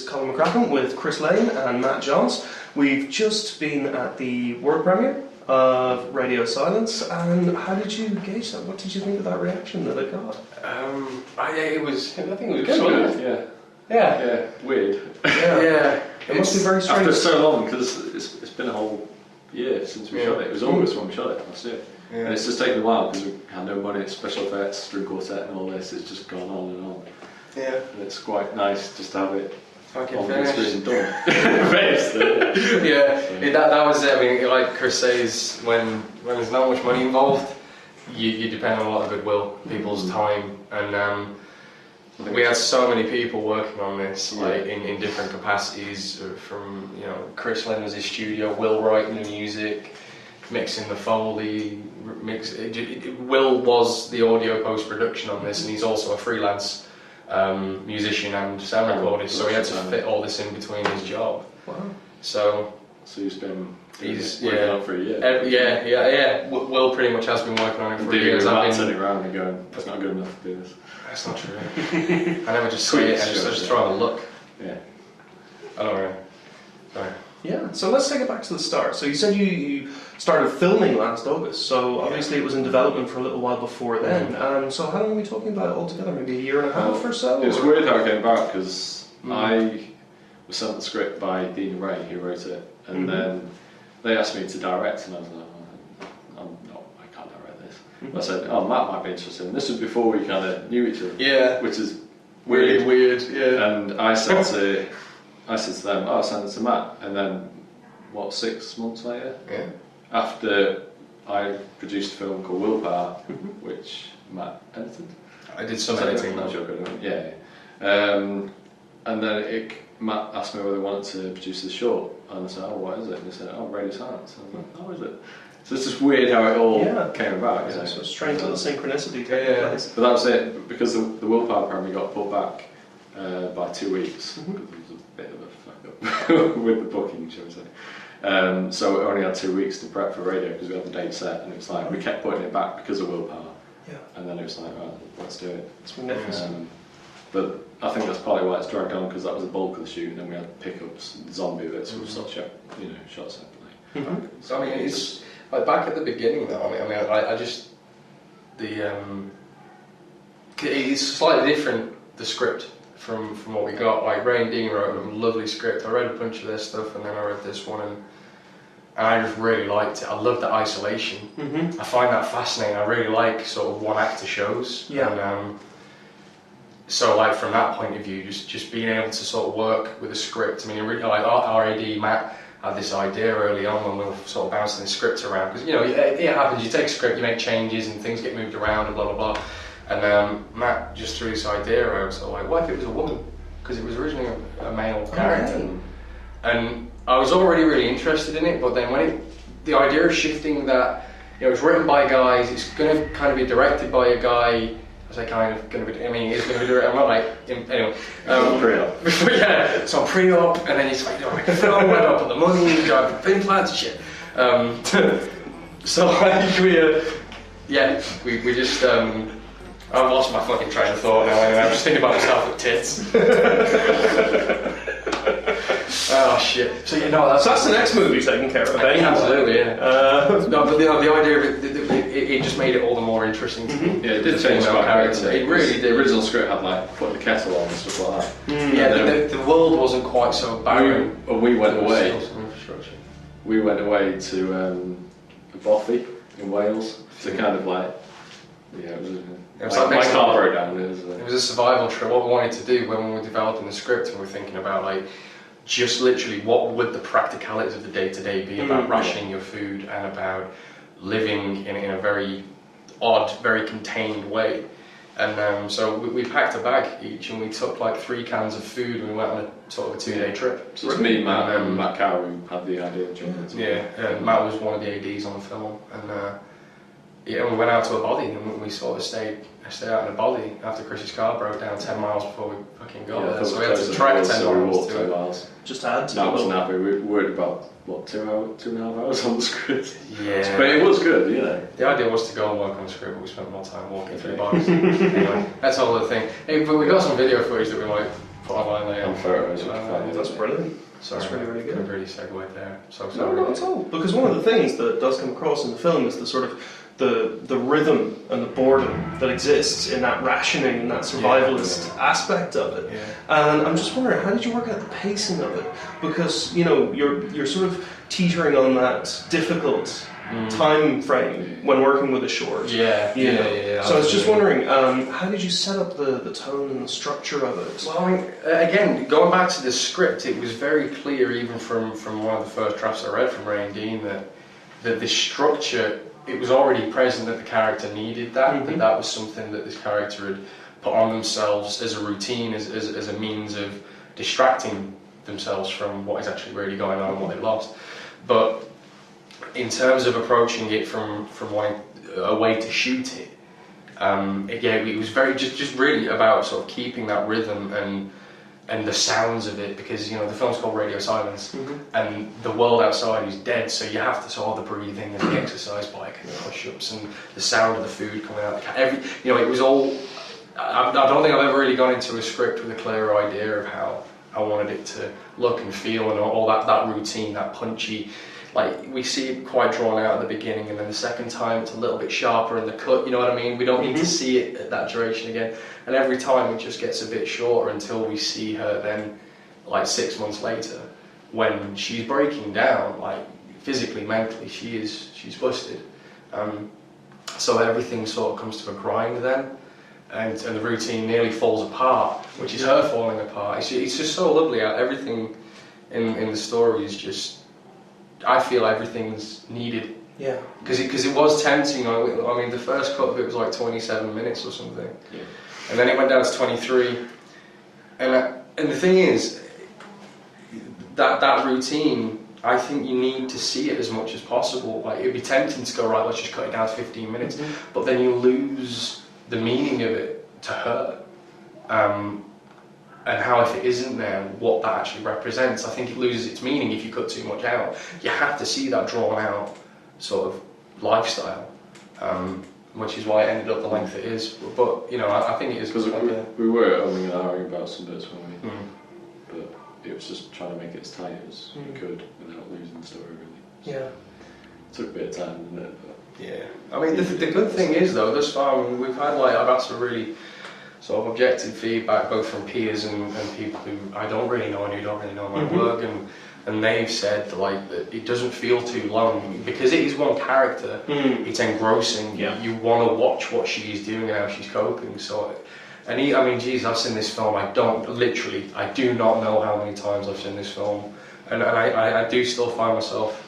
is Colin McCracken with Chris Lane and Matt Johns. We've just been at the world premiere of Radio Silence, and how did you gauge that? What did you think of that reaction that it got? I think it was good, wasn't it? Yeah. Weird. Yeah. It must be very strange. After so long, because it's been a whole year since we shot it. It was August when we shot it last year. Yeah. And it's just taken a while because we had no money, special effects, string quartet and all this. It's just gone on and on. Yeah. And it's quite nice just to have it fucking finished and done. That was it. I mean, like Chris says, when there's not much money involved, you depend on a lot of goodwill, people's time, and we had so many people working on this, like in different capacities. From Chris Lane was his studio, Will writing the music, mixing the Foley, Will was the audio post production on this, and he's also a freelance musician and sound recordist, so he had to fit all this in between his job. Wow. So he's been working on it for a year. Yeah. Will pretty much has been working on it for years. I've been turning around and going, "That's not good enough to do this." That's not true. I never just say it. I just throw a look. Yeah. I don't know. Sorry. Yeah, so let's take it back to the start. So you said you started filming last August, so obviously it was in development for a little while before then. So how long are we talking about altogether? Maybe a year and a half or so? It's weird how it came about, because I was sent the script by Dean and Ray, who wrote it, and then they asked me to direct, and I was like, I can't direct this. I said, Matt might be interested, and this was before we kind of knew each other. Yeah. Which is really weird, And I said to them, I'll send it to Matt, and then 6 months later, after I produced a film called Willpower, which Matt edited. I did some editing. Not sure, and then Matt asked me whether I wanted to produce the short, and I said, what is it? And he said, Radio Silence. I was like, is it? So it's just weird how it all came about. So it's strange little synchronicity taking place. But that was it, because the Willpower premiere got put back by 2 weeks, because there was a bit of a fuck up with the booking, shall we say. So we only had 2 weeks to prep for radio, because we had the date set, and it was like, we kept putting it back because of Willpower. Yeah. And then it was like, let's do it. It's magnificent. But I think that's partly why it's dragged on, because that was the bulk of the shoot, and then we had pickups, zombie bits, which shot separately. So I mean, it's like back at the beginning though. I just it's slightly different, the script from what we got. Like Ray and Dean wrote a lovely script. I read a bunch of their stuff, and then I read this one, and I just really liked it. I love the isolation. I find that fascinating. I really like sort of one actor shows. And, so like from that point of view, just being able to sort of work with a script. I mean, like our AD Matt had this idea early on when we were sort of bouncing the scripts around, because it happens. You take a script, you make changes, and things get moved around and blah blah blah. And Matt just threw this idea out. So like, what if it was a woman? Because it was originally a male character, and I was already really interested in it. But then the idea of shifting that, it was written by guys. It's going to kind of be directed by a guy. It's going to be. I mean, it's going to be directed. I'm not like anyway. Pre-op. So I'm pre-op, and then he's like, make a film, where do I put the money? Do I put implants and shit? So like we just. I've lost my fucking train of thought now. Anyway, I'm just thinking about myself with tits. Oh shit! So that's the next movie taken care of. Absolutely, no, but the idea of it just made it all the more interesting to me. Yeah, it did change my character. It really did. The original script had like putting the kettle on and stuff like that. The world wasn't quite so barren. We went away. We went away to Bothy in Wales to kind of like. It was like my car broke down. It was a survival trip. What we wanted to do when we were developing the script, and we were thinking about like just literally what would the practicalities of the day-to-day be about rationing your food and about living in a very odd, very contained way. And so we packed a bag each, and we took like 3 cans of food, and we went on a sort of a 2-day trip. So it's me, Matt, and Matt Carroll who had the idea of jumping into it. And Matt was one of the ADs on the film, and we went out to a body, and we sort of stayed out in a body after Chris's car broke down 10 miles before we fucking got there. So we had to trek 10 miles to 2 miles. Just to add to that wasn't happy. We worried about 2.5 hours on the script. Yeah. But it was good, The idea was to go and work on the script, but we spent more time walking through bodies. Anyway, that's all the thing. Hey, but we got some video footage that we might put online later. And photos, you can find That's brilliant. Sorry, That's really, really good. Couldn't really segue there. So No, sorry. not at all. Because one of the things that does come across in the film is the sort of the rhythm and the boredom that exists in that rationing and that survivalist aspect of it. Yeah. And I'm just wondering, how did you work out the pacing of it? Because you're sort of teetering on that difficult time frame when working with a short. Yeah. So I was just wondering, how did you set up the tone and the structure of it? Well, I mean, again, going back to the script, it was very clear, even from one of the first drafts I read from Ray and Dean, that the structure, it was already present that the character needed that, that was something that this character had put on themselves as a routine, as a means of distracting themselves from what is actually really going on and what they've lost. But in terms of approaching it from a way to shoot it, again, it was very just really about sort of keeping that rhythm and the sounds of it, because the film's called Radio Silence, and the world outside is dead, so you have to sort of the breathing and the exercise bike and the push-ups and the sound of the food coming out. It was all. I don't think I've ever really gone into a script with a clearer idea of how I wanted it to look and feel, and all that routine, that punchy. Like, we see it quite drawn out at the beginning, and then the second time it's a little bit sharper in the cut, you know what I mean? We don't need to see it at that duration again. And every time it just gets a bit shorter until we see her then, like 6 months later, when she's breaking down, like physically, mentally, she's busted. So everything sort of comes to a grind then, and the routine nearly falls apart, which is her falling apart. It's just so lovely. Everything in the story is just, I feel everything's needed. Yeah. Because it was tempting. I mean, the first cut of it was like 27 minutes or something. Yeah. And then it went down to 23. And the thing is, that routine, I think you need to see it as much as possible. Like, it'd be tempting to go, right, let's just cut it down to 15 minutes. But then you lose the meaning of it to her. And how, if it isn't there, what that actually represents. I think it loses its meaning if you cut too much out. You have to see that drawn out sort of lifestyle, which is why it ended up the length it is. But I think it is because we were umming and ahhing about some bits, weren't we? But it was just trying to make it as tight as we could without losing the story, really. Yeah. It took a bit of time, didn't it? But yeah. I mean, the good thing is, though, thus far, we've had I've had some really sort of objective feedback, both from peers and people who I don't really know and who don't really know my work, and they've said that it doesn't feel too long, because it is one character. It's engrossing. Yeah. You want to watch what she's doing and how she's coping. So, I've seen this film. I do not know how many times I've seen this film, and I do still find myself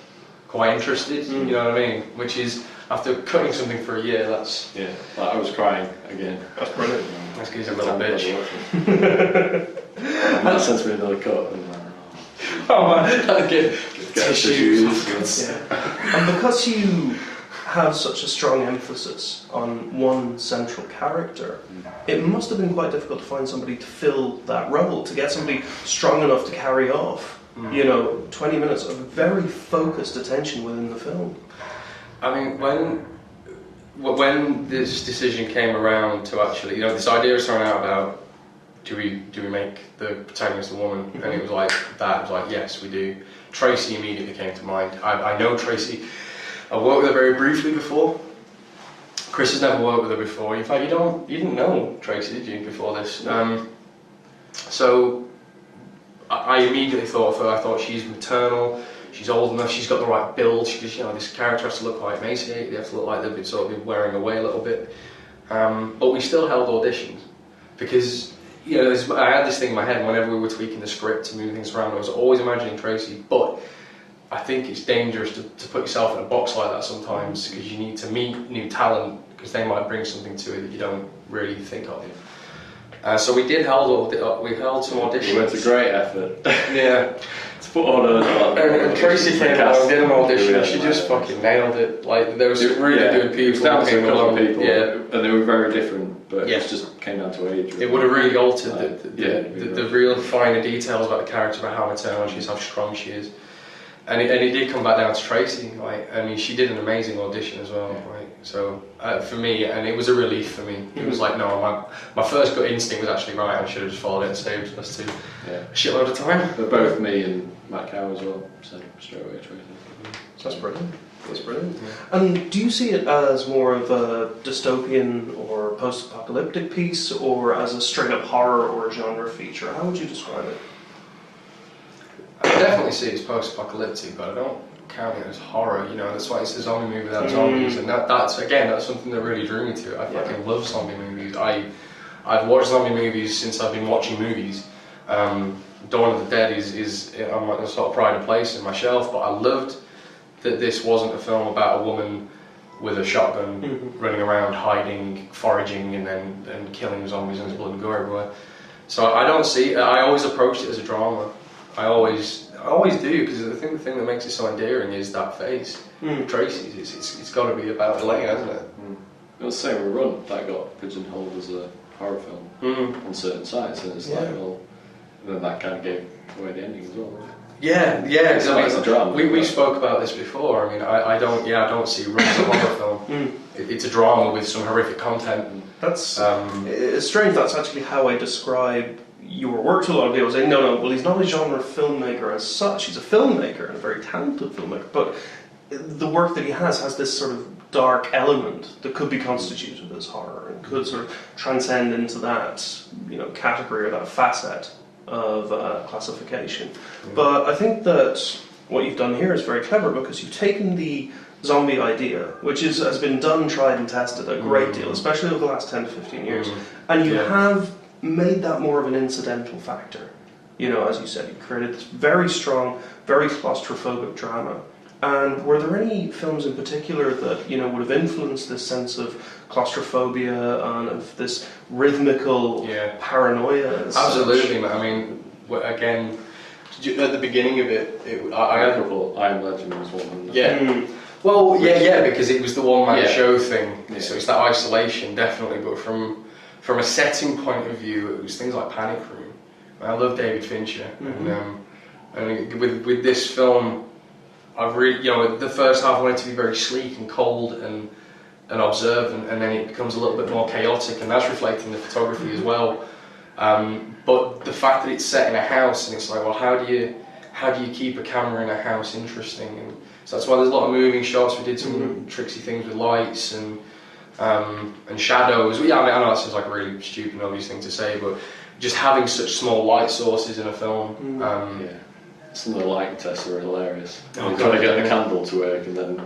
quite interested. You know what I mean? Which is, after cutting something for a year, that's... yeah, I was crying again. That's brilliant. That's because he's a little bitch. That sends me another cut. And Oh man, get tissues. Yeah. And because you have such a strong emphasis on one central character, it must have been quite difficult to find somebody to fill that role, to get somebody strong enough to carry off 20 minutes of very focused attention within the film. I mean, when this decision came around to actually, this idea was thrown out about, do we make the protagonist a woman? And it was like that. It was like, yes, we do. Tracy immediately came to mind. I know Tracy. I worked with her very briefly before. Chris has never worked with her before. In fact, you didn't know Tracy, did you, before this? So I immediately thought of her. I thought she's maternal. She's old enough, she's got the right build, this character has to look quite emaciated, they have to look like they've been sort of been wearing away a little bit. But we still held auditions, because I had this thing in my head whenever we were tweaking the script to move things around. I was always imagining Tracy, but I think it's dangerous to put yourself in a box like that sometimes, because you need to meet new talent, because they might bring something to it that you don't really think of. So we held some auditions. It was a great effort. Yeah. To put on and Tracy came along, did an audition, and she just fucking nailed it. Like, there was some really good people. It was down to a couple of people, yeah. And they were very different, but it just came down to age. Really. It would have really altered the real finer details about the character, about how maternal she is, how strong she is. And it did come back down to Tracy. Like, I mean, she did an amazing audition as well. Like, So for me, and it was a relief for me. It was like, no, my first gut instinct was actually right. I should have just followed it and saved us two a shitload of time. But both me and Matt Cow as well said straight away. That's brilliant. That's brilliant. Yeah. And do you see it as more of a dystopian or post-apocalyptic piece, or as a straight-up horror or genre feature? How would you describe it? I definitely see it as post-apocalyptic, but I don't count it as horror. You know, that's why it's a zombie movie without zombies, and that's something that really drew me to it. I fucking love zombie movies. I've watched zombie movies since I've been watching movies. Dawn of the Dead is on my sort of pride of place in my shelf, but I loved that this wasn't a film about a woman with a shotgun running around, hiding, foraging, and then killing zombies and there's blood and gore everywhere. So I don't see. I always approached it as a drama. I always do, because I think the thing that makes it so endearing is that face. Tracy's. It's got to be about Elaine, hasn't it? It was the same with Run. That got pigeonholed as a horror film on certain sites, and it's like, well, and then that kind of gave away the ending as well. Yeah. It's a drama. We spoke about this before. I mean, I don't see Run as a horror film. It's a drama with some horrific content. That's it's strange. That's actually how I describe your work to a lot of people. Saying, no, well, he's not a genre filmmaker as such. He's a filmmaker and a very talented filmmaker. But the work that he has this sort of dark element that could be constituted as horror and could sort of transcend into that, category or that facet of classification. But I think that what you've done here is very clever, because you've taken the zombie idea, which has been done, tried and tested a great deal, especially over the last 10 to 15 years, and you have made that more of an incidental factor. As you said, you created this very strong, very claustrophobic drama. And were there any films in particular that would have influenced this sense of claustrophobia and of this rhythmical paranoia? Absolutely. I mean, again, at the beginning of it, I am Legend was one. Well, because it was the one-man show thing. Yeah. So it's that isolation, definitely. But from a setting point of view, it was things like Panic Room. I love David Fincher, and with this film, I've really, the first half I wanted to be very sleek and cold and observant, and then it becomes a little bit more chaotic, and that's reflecting the photography as well. But the fact that it's set in a house, and it's like, well, how do you keep a camera in a house interesting? And so that's why there's a lot of moving shots. We did some tricksy things with lights and shadows. I know that sounds like a really stupid, obvious thing to say, but just having such small light sources in a film. Some of the light tests are hilarious. Trying to get the candle to work and then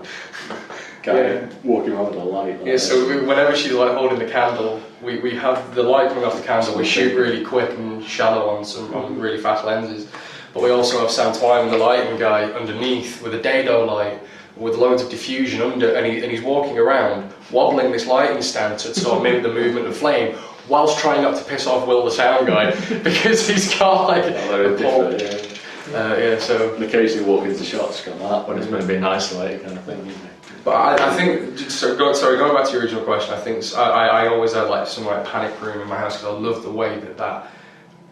walking around with a light. So whenever she's holding the candle, we have the light coming off the candle. We shoot really quick and shallow on really fast lenses, but we also have Sam Twine, the lighting guy, underneath with a dado light with loads of diffusion under, and he's walking around wobbling this lighting stand to sort of mimic the movement of flame, whilst trying not to piss off Will, the sound guy, because he's got a pole. So and occasionally walk into shots going like that when it's meant to be an isolated kind of thing. But I think, going back to your original question, I think I always had something like Panic Room in my house, because I love the way that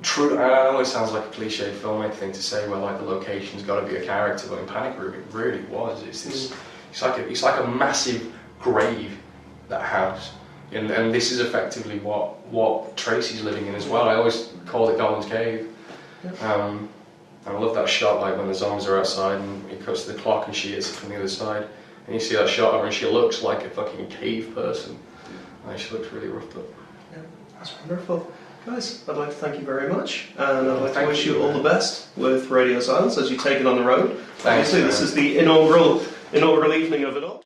true. I know it sounds like a cliche filmmaker thing to say, where the location's got to be a character, but in Panic Room it really was. It's like a massive grave, that house, and this is effectively what Tracy's living in as well. I always call it Gollum's Cave. And I love that shot, when the zombies are outside and he cuts to the clock and she hits it from the other side. And you see that shot of her and she looks like a fucking cave person. She looks really roughed up. Yeah, that's wonderful. Guys, I'd like to thank you very much. And I'd like to wish you all the best with Radio Silence as you take it on the road. Obviously, this is the inaugural evening of it all.